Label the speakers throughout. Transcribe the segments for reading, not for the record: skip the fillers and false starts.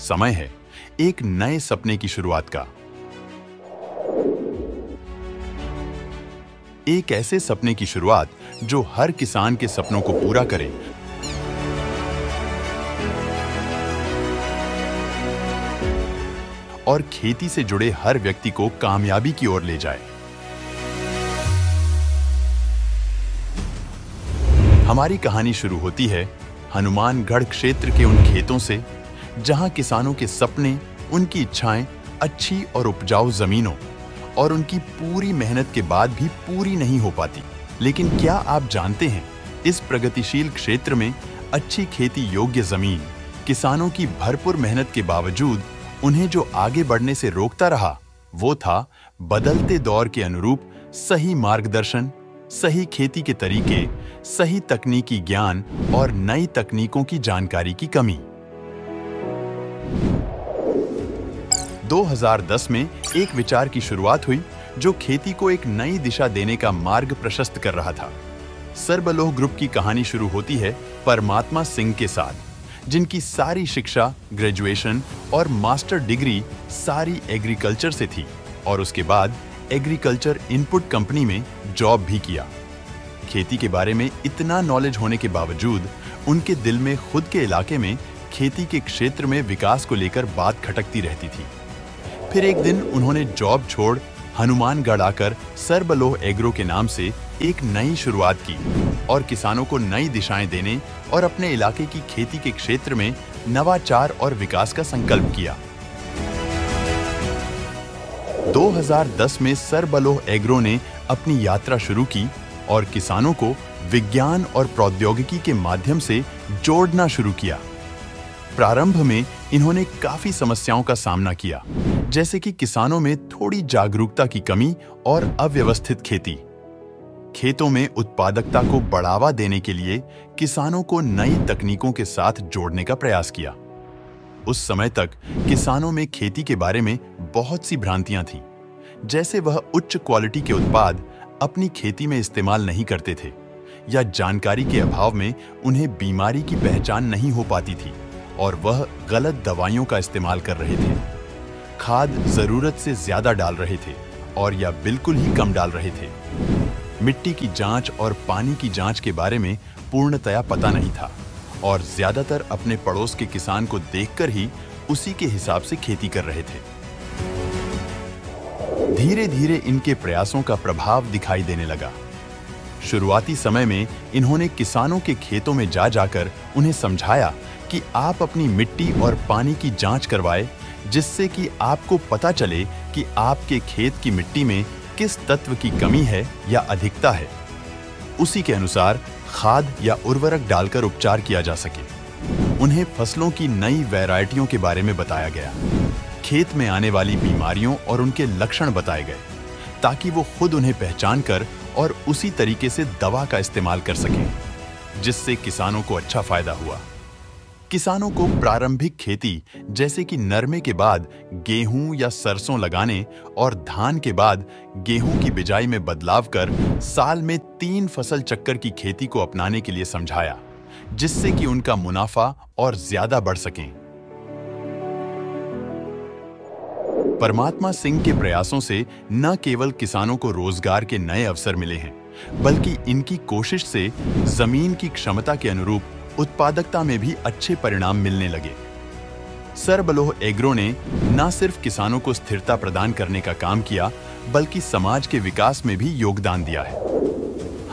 Speaker 1: समय है एक नए सपने की शुरुआत का। एक ऐसे सपने की शुरुआत जो हर किसान के सपनों को पूरा करे और खेती से जुड़े हर व्यक्ति को कामयाबी की ओर ले जाए। हमारी कहानी शुरू होती है हनुमानगढ़ क्षेत्र के उन खेतों से जहां किसानों के सपने, उनकी इच्छाएं अच्छी और उपजाऊ जमीनों और उनकी पूरी मेहनत के बाद भी पूरी नहीं हो पाती। लेकिन क्या आप जानते हैं, इस प्रगतिशील क्षेत्र में अच्छी खेती योग्य जमीन किसानों की भरपूर मेहनत के बावजूद उन्हें जो आगे बढ़ने से रोकता रहा, वो था बदलते दौर के अनुरूप सही मार्गदर्शन, सही खेती के तरीके, सही तकनीकी ज्ञान और नई तकनीकों की जानकारी की कमी। 2010 में एक विचार की शुरुआत हुई जो खेती को एक नई दिशा देने का मार्ग प्रशस्त कर रहा था। सरबलोह ग्रुप की कहानी शुरू होती है परमात्मा सिंह के साथ, जिनकी सारी शिक्षा, ग्रेजुएशन और मास्टर डिग्री सारी एग्रीकल्चर से थी और उसके बाद एग्रीकल्चर इनपुट कंपनी में जॉब भी किया। खेती के बारे में इतना नॉलेज होने के बावजूद उनके दिल में खुद के इलाके में खेती के क्षेत्र में विकास को लेकर बात खटकती रहती थी। फिर एक दिन उन्होंने जॉब छोड़ हनुमानगढ़ आकर सरबलोह एग्रो के नाम से एक नई शुरुआत की और किसानों को नई दिशाएं देने और अपने इलाके की खेती के क्षेत्र में नवाचार और विकास का संकल्प किया। 2010 में सरबलोह एग्रो ने अपनी यात्रा शुरू की और किसानों को विज्ञान और प्रौद्योगिकी के माध्यम से जोड़ना शुरू किया। प्रारंभ में इन्होंने काफी समस्याओं का सामना किया, जैसे कि किसानों में थोड़ी जागरूकता की कमी और अव्यवस्थित खेती। खेतों में उत्पादकता को बढ़ावा देने के लिए किसानों को नई तकनीकों के साथ जोड़ने का प्रयास किया। उस समय तक किसानों में खेती के बारे में बहुत सी भ्रांतियां थीं, जैसे वह उच्च क्वालिटी के उत्पाद अपनी खेती में इस्तेमाल नहीं करते थे या जानकारी के अभाव में उन्हें बीमारी की पहचान नहीं हो पाती थी और वह गलत दवाइयों का इस्तेमाल कर रहे थे, खाद जरूरत से ज्यादा डाल रहे थे और या बिल्कुल ही कम डाल रहे थे। मिट्टी की जांच और पानी की जांच के बारे में पूर्णतया पता नहीं था और ज्यादातर अपने पड़ोस के किसान को देखकर ही उसी के हिसाब से खेती कर रहे थे। धीरे धीरे इनके प्रयासों का प्रभाव दिखाई देने लगा। शुरुआती समय में इन्होंने किसानों के खेतों में जा जाकर उन्हें समझाया कि आप अपनी मिट्टी और पानी की जांच करवाएं, जिससे कि आपको पता चले कि आपके खेत की मिट्टी में किस तत्व की कमी है या अधिकता है। उसी के अनुसार खाद या उर्वरक डालकर उपचार किया जा सके। उन्हें फसलों की नई वैरायटियों के बारे में बताया गया, खेत में आने वाली बीमारियों और उनके लक्षण बताए गए, ताकि वो खुद उन्हें पहचान कर और उसी तरीके से दवा का इस्तेमाल कर सकें, जिससे किसानों को अच्छा फायदा हुआ। किसानों को प्रारंभिक खेती जैसे कि नरमे के बाद गेहूं या सरसों लगाने और धान के बाद गेहूं की बिजाई में बदलाव कर साल में 3 फसल चक्कर की खेती को अपनाने के लिए समझाया, जिससे कि उनका मुनाफा और ज्यादा बढ़ सकें। परमात्मा सिंह के प्रयासों से न केवल किसानों को रोजगार के नए अवसर मिले हैं, बल्कि इनकी कोशिश से जमीन की क्षमता के अनुरूप उत्पादकता में भी अच्छे परिणाम मिलने लगे। सरबलोह एग्रो ने न सिर्फ किसानों को स्थिरता प्रदान करने का काम किया, बल्कि समाज के विकास में भी योगदान दिया है।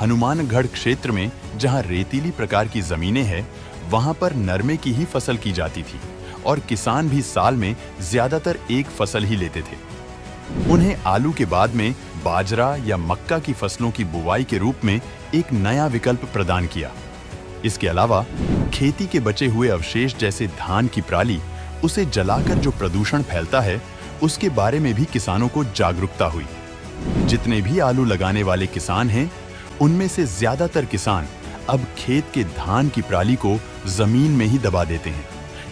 Speaker 1: हनुमानगढ़ क्षेत्र में जहां रेतीली प्रकार की जमीनें हैं, वहां पर नरमे की ही फसल की जाती थी और किसान भी साल में ज्यादातर एक फसल ही लेते थे। उन्हें आलू के बाद में बाजरा या मक्का की फसलों की बुवाई के रूप में एक नया विकल्प प्रदान किया। इसके अलावा खेती के बचे हुए अवशेष जैसे धान की पराली, उसे जलाकर जो प्रदूषण फैलता है, उसके बारे में भी किसानों को जागरूकता हुई। जितने भी आलू लगाने वाले किसान हैं, उनमें से ज्यादातर किसान अब खेत के धान की पराली को जमीन में ही दबा देते हैं,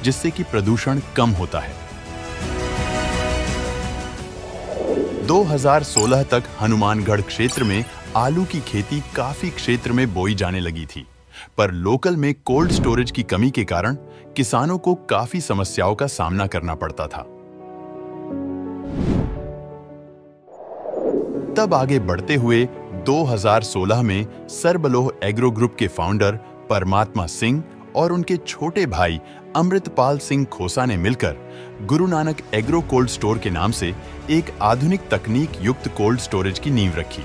Speaker 1: जिससे कि प्रदूषण कम होता है। 2016 तक हनुमानगढ़ क्षेत्र में आलू की खेती काफी क्षेत्र में बोई जाने लगी थी, पर लोकल में कोल्ड स्टोरेज की कमी के कारण किसानों को काफी समस्याओं का सामना करना पड़ता था। तब आगे बढ़ते हुए 2016 में सरबलोह एग्रो ग्रुप के फाउंडर परमात्मा सिंह और उनके छोटे भाई अमृतपाल सिंह खोसा ने मिलकर Guru Nanak agro cold store के नाम से एक आधुनिक तकनीक युक्त कोल्ड स्टोरेज की नींव रखी।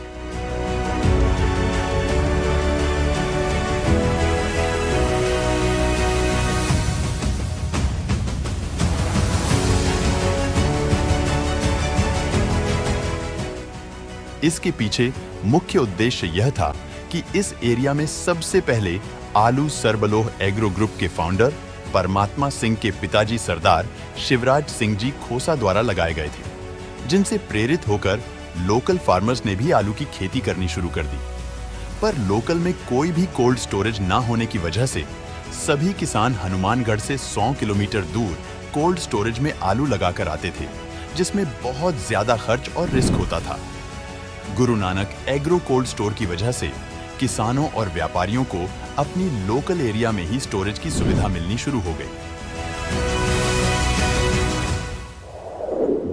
Speaker 1: इसके पीछे मुख्य उद्देश्य यह था कि इस एरिया में सबसे पहले आलू सरबलोह एग्रो ग्रुप के फाउंडर परमात्मा सिंह के पिताजी सरदार शिवराज सिंह जी खोसा द्वारा लगाए गए थे, जिनसे प्रेरित होकर लोकल फार्मर्स ने भी आलू की खेती करनी शुरू कर दी। पर लोकल में कोई भी कोल्ड स्टोरेज ना होने की वजह से सभी किसान हनुमानगढ़ से 100 किलोमीटर दूर कोल्ड स्टोरेज में आलू लगाकर आते थे, जिसमें बहुत ज्यादा खर्च और रिस्क होता था। Guru Nanak agro cold store की वजह से किसानों और व्यापारियों को अपनी लोकल एरिया में ही स्टोरेज की सुविधा मिलनी शुरू हो गई।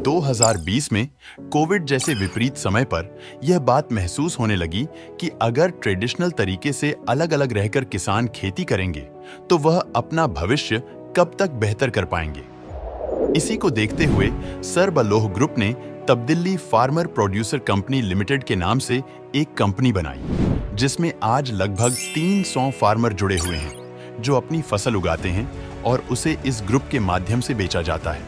Speaker 1: 2020 में कोविड जैसे विपरीत समय पर यह बात महसूस होने लगी कि अगर ट्रेडिशनल तरीके से अलग-अलग रहकर किसान खेती करेंगे तो वह अपना भविष्य कब तक बेहतर कर पाएंगे। इसी को देखते हुए सरबलोह ग्रुप ने तब्दिली फार्मर प्रोड्यूसर कंपनी लिमिटेड के नाम से एक कंपनी बनाई, जिसमें आज लगभग 300 फार्मर जुड़े हुए हैं जो अपनी फसल उगाते हैं और उसे इस ग्रुप के माध्यम से बेचा जाता है।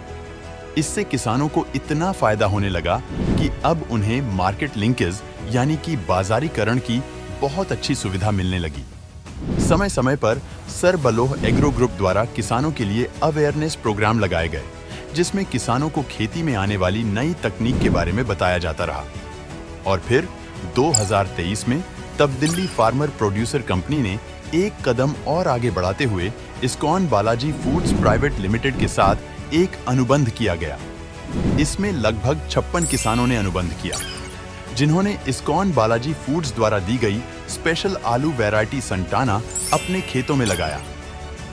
Speaker 1: इससे किसानों को इतना फायदा होने लगा कि अब उन्हें मार्केट लिंकेज यानी कि बाजारीकरण की बहुत अच्छी सुविधा मिलने लगी। समय समय पर सरबलोह एग्रो ग्रुप द्वारा किसानों के लिए अवेयरनेस प्रोग्राम लगाए गए, जिसमें किसानों को खेती में आने वाली नई तकनीक के बारे में बताया जाता रहा। और फिर 2023 में तब्दिली फार्मर प्रोड्यूसर कंपनी ने एक कदम और आगे बढ़ाते हुए ISKCON Balaji foods private limited के साथ एक अनुबंध किया गया। इसमें लगभग 56 किसानों ने अनुबंध किया, जिन्होंने इस्कॉन बालाजी फूड्स द्वारा दी गई स्पेशल आलू वैरायटी संटाना अपने खेतों में लगाया।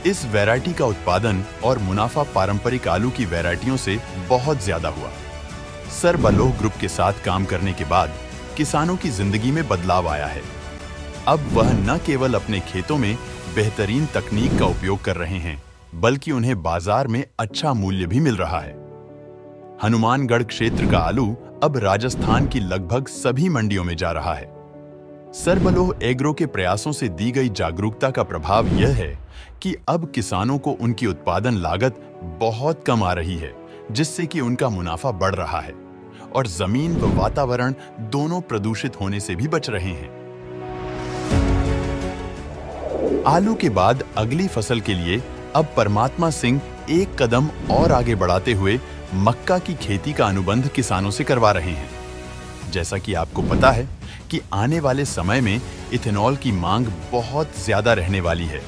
Speaker 1: इस वैरायटी का उत्पादन और मुनाफा पारंपरिक आलू की वैरायटियों से बहुत ज्यादा हुआ। सरबलोह ग्रुप के साथ काम करने के बाद किसानों की जिंदगी में बदलाव आया है। अब वह न केवल अपने खेतों में बेहतरीन तकनीक का उपयोग कर रहे हैं, बल्कि उन्हें बाजार में अच्छा मूल्य भी मिल रहा है। हनुमानगढ़ क्षेत्र का आलू अब राजस्थान की लगभग सभी मंडियों में जा रहा है। सरबलोह एग्रो के प्रयासों से दी गई जागरूकता का प्रभाव यह है कि अब किसानों को उनकी उत्पादन लागत बहुत कम आ रही है, जिससे कि उनका मुनाफा बढ़ रहा है और जमीन व वातावरण दोनों प्रदूषित होने से भी बच रहे हैं। आलू के बाद अगली फसल के लिए अब परमात्मा सिंह एक कदम और आगे बढ़ाते हुए मक्का की खेती का अनुबंध किसानों से करवा रहे हैं। जैसा कि आपको पता है कि आने वाले समय में इथेनॉल की मांग बहुत ज्यादा रहने वाली है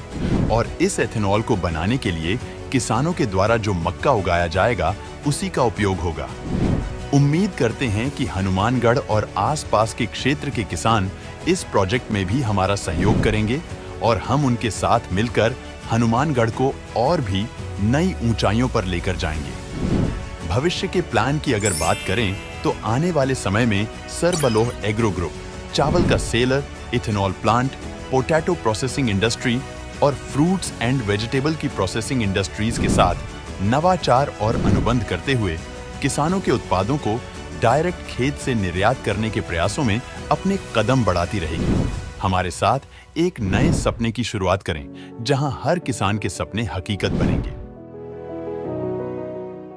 Speaker 1: और इस एथेनॉल को बनाने के लिए किसानों के द्वारा जो मक्का उगाया जाएगा उसी का उपयोग होगा। उम्मीद करते हैं कि हनुमानगढ़ और आसपास के क्षेत्र के किसान इस प्रोजेक्ट में भी हमारा सहयोग करेंगे और हम उनके साथ मिलकर हनुमानगढ़ को और भी नई ऊंचाइयों पर लेकर जाएंगे। भविष्य के प्लान की अगर बात करें तो आने वाले समय में सरबलोह एग्रो ग्रुप चावल का seller, ethanol plant, potato processing industry और फ्रूट्स एंड वेजिटेबल की प्रोसेसिंग इंडस्ट्रीज के साथ नवाचार और अनुबंध करते हुए किसानों के उत्पादों को डायरेक्ट खेत से निर्यात करने के प्रयासों में अपने कदम बढ़ाती रहेगी। हमारे साथ एक नए सपने की शुरुआत करें, जहां हर किसान के सपने हकीकत बनेंगे।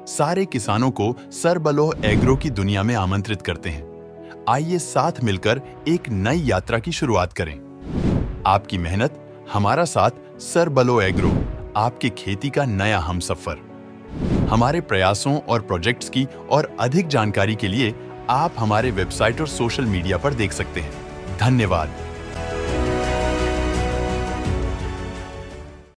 Speaker 1: सारे किसानों को सरबलोह एग्रो की दुनिया में आमंत्रित करते हैं। आइए साथ मिलकर एक नई यात्रा की शुरुआत करें। आपकी मेहनत, हमारा साथ, सरबलोह एग्रो, आपके खेती का नया हमसफर। हमारे प्रयासों और प्रोजेक्ट्स की और अधिक जानकारी के लिए आप हमारे वेबसाइट और सोशल मीडिया पर देख सकते हैं। धन्यवाद।